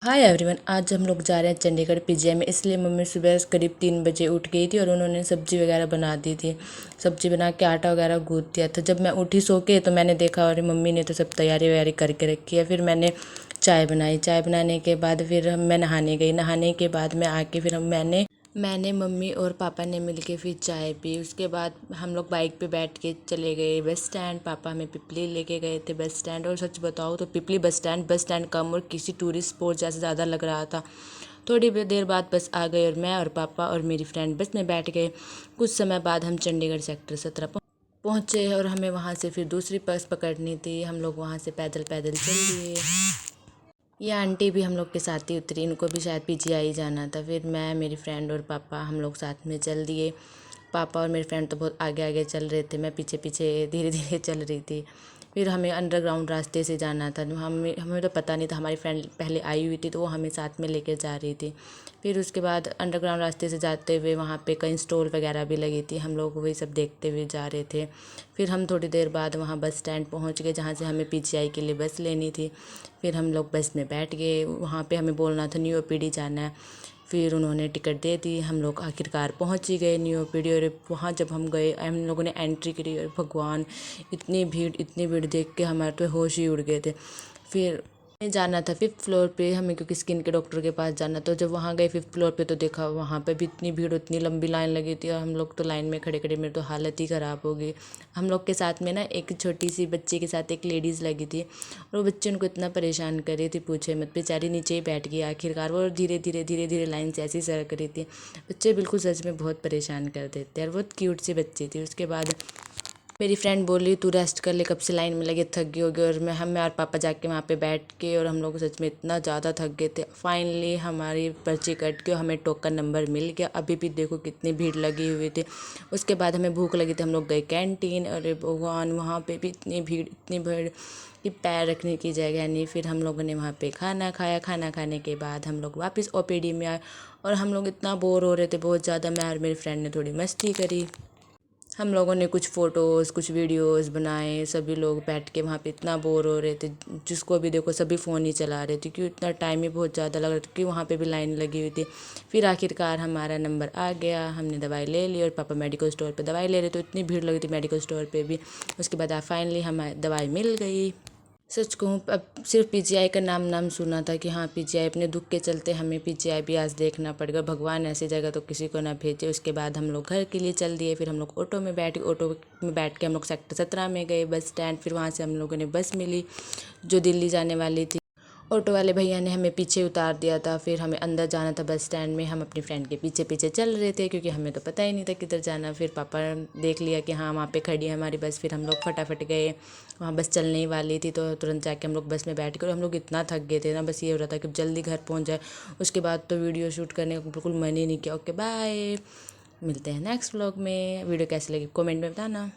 Hi everyone, आज हम लोग जा रहे हैं चंडीगढ़ पीजीआई में। इसलिए मम्मी सुबह करीब 3 बजे उठ गई थी और उन्होंने सब्जी वगैरह बना दी थी। सब्जी बना के आटा वगैरह गूँथ दिया था। जब मैं उठी सो के तो मैंने देखा और मम्मी ने तो सब तैयारी वैयारी करके रखी है। फिर मैंने चाय बनाई। चाय बनाने के बाद फिर मैं नहाने गई। नहाने के बाद मैं आके फिर मैंने मम्मी और पापा ने मिलके फिर चाय पी। उसके बाद हम लोग बाइक पे बैठ के चले गए बस स्टैंड। पापा हमें पिपली लेके गए थे बस स्टैंड। और सच बताओ तो पिपली बस स्टैंड कम और किसी टूरिस्ट स्पॉट जैसे ज़्यादा लग रहा था। थोड़ी देर बाद बस आ गई और मैं और पापा और मेरी फ्रेंड बस में बैठ गए। कुछ समय बाद हम चंडीगढ़ सेक्टर 17 पहुँचे और हमें वहाँ से फिर दूसरी बस पकड़नी थी। हम लोग वहाँ से पैदल पैदल चल दिए। ये आंटी भी हम लोग के साथ ही उतरी। इनको भी शायद पीजीआई जाना था। फिर मैं, मेरी फ्रेंड और पापा हम लोग साथ में चल दिए। पापा और मेरी फ्रेंड तो बहुत आगे आगे चल रहे थे, मैं पीछे पीछे धीरे धीरे चल रही थी। फिर हमें अंडरग्राउंड रास्ते से जाना था। हमें हमें तो पता नहीं था। हमारी फ्रेंड पहले आई हुई थी तो वो हमें साथ में लेकर जा रही थी। फिर उसके बाद अंडरग्राउंड रास्ते से जाते हुए वहाँ पे कई स्टॉल वगैरह भी लगी थी। हम लोग वही सब देखते हुए जा रहे थे। फिर हम थोड़ी देर बाद वहाँ बस स्टैंड पहुँच गए जहाँ से हमें पीजीआई के लिए बस लेनी थी। फिर हम लोग बस में बैठ गए। वहाँ पे हमें बोलना था न्यू ओपीडी जाना है। फिर उन्होंने टिकट दे दी। हम लोग आखिरकार पहुँच ही गए न्यू ओपीडी। और वहाँ जब हम गए, हम लोगों ने एंट्री करी और भगवान, इतनी भीड़ देख के हमारे तो होश ही उड़ गए थे। फिर हमें जाना था 5th फ्लोर पे हमें, क्योंकि स्किन के डॉक्टर के पास जाना। तो जब वहाँ गए 5th फ्लोर पे तो देखा वहाँ पे भी इतनी भीड़, इतनी लंबी लाइन लगी थी और हम लोग तो लाइन में खड़े खड़े मेरी तो हालत ही ख़राब हो गई। हम लोग के साथ में ना एक छोटी सी बच्ची के साथ एक लेडीज़ लगी थी और वो बच्चे उनको इतना परेशान कर रही थी, पूछे मत। बेचारी नीचे ही बैठ गई आखिरकार वो। धीरे धीरे लाइन से ऐसी सरक रही थी। बच्चे बिल्कुल सच में बहुत परेशान कर देते हैं। और बहुत क्यूट सी बच्ची थी। उसके बाद मेरी फ्रेंड बोली तू रेस्ट कर ले, कब से लाइन में लगे, थक गई होगी। और मैं और पापा जाके वहाँ पे बैठ के, और हम लोग सच में इतना ज़्यादा थक गए थे। फाइनली हमारी पर्ची कट के हमें टोकन नंबर मिल गया। अभी भी देखो कितनी भीड़ लगी हुई थी। उसके बाद हमें भूख लगी थी, हम लोग गए कैंटीन। अरे भगवान, वहाँ पे भी इतनी भीड़ कि पैर रखने की जगह नहीं। फिर हम लोगों ने वहाँ पे खाना खाया। खाना खाने के बाद हम लोग वापस ओपीडी में आए। और हम लोग इतना बोर हो रहे थे बहुत ज़्यादा। मैं और मेरी फ्रेंड ने थोड़ी मस्ती करी। हम लोगों ने कुछ फ़ोटोज़, कुछ वीडियोज़ बनाए। सभी लोग बैठ के वहाँ पे इतना बोर हो रहे थे, जिसको भी देखो सभी फ़ोन ही चला रहे थे, क्योंकि इतना टाइम ही बहुत ज़्यादा लग रहा था, क्योंकि वहाँ पे भी लाइन लगी हुई थी। फिर आखिरकार हमारा नंबर आ गया, हमने दवाई ले ली और पापा मेडिकल स्टोर पे दवाई ले रहे, तो इतनी भीड़ लगी थी मेडिकल स्टोर पे भी। उसके बाद फाइनली हमें दवाई मिल गई। सच कहूँ, अब सिर्फ पीजीआई का नाम सुना था कि हाँ पीजीआई, अपने दुख के चलते हमें पीजीआई भी आज देखना पड़ेगा। भगवान ऐसी जगह तो किसी को ना भेजे। उसके बाद हम लोग घर के लिए चल दिए। फिर हम लोग ऑटो में बैठ के हम लोग सेक्टर 17 में गए बस स्टैंड। फिर वहाँ से हम लोगों ने बस मिली जो दिल्ली जाने वाली थी। ऑटो वाले भैया ने हमें पीछे उतार दिया था। फिर हमें अंदर जाना था बस स्टैंड में। हम अपनी फ्रेंड के पीछे पीछे चल रहे थे, क्योंकि हमें तो पता ही नहीं था किधर जाना। फिर पापा ने देख लिया कि हाँ वहाँ पे खड़ी है हमारी बस। फिर हम लोग फटाफट गए। वहाँ बस चलने ही वाली थी तो तुरंत जाके हम लोग बस में बैठ गए। और हम लोग इतना थक गए थे ना, बस ये हो रहा था कि जल्दी घर पहुँच जाए। उसके बाद तो वीडियो शूट करने का बिल्कुल मन ही नहीं किया। ओके बाय, मिलते हैं नेक्स्ट व्लॉग में। वीडियो कैसी लगी कमेंट में बताना।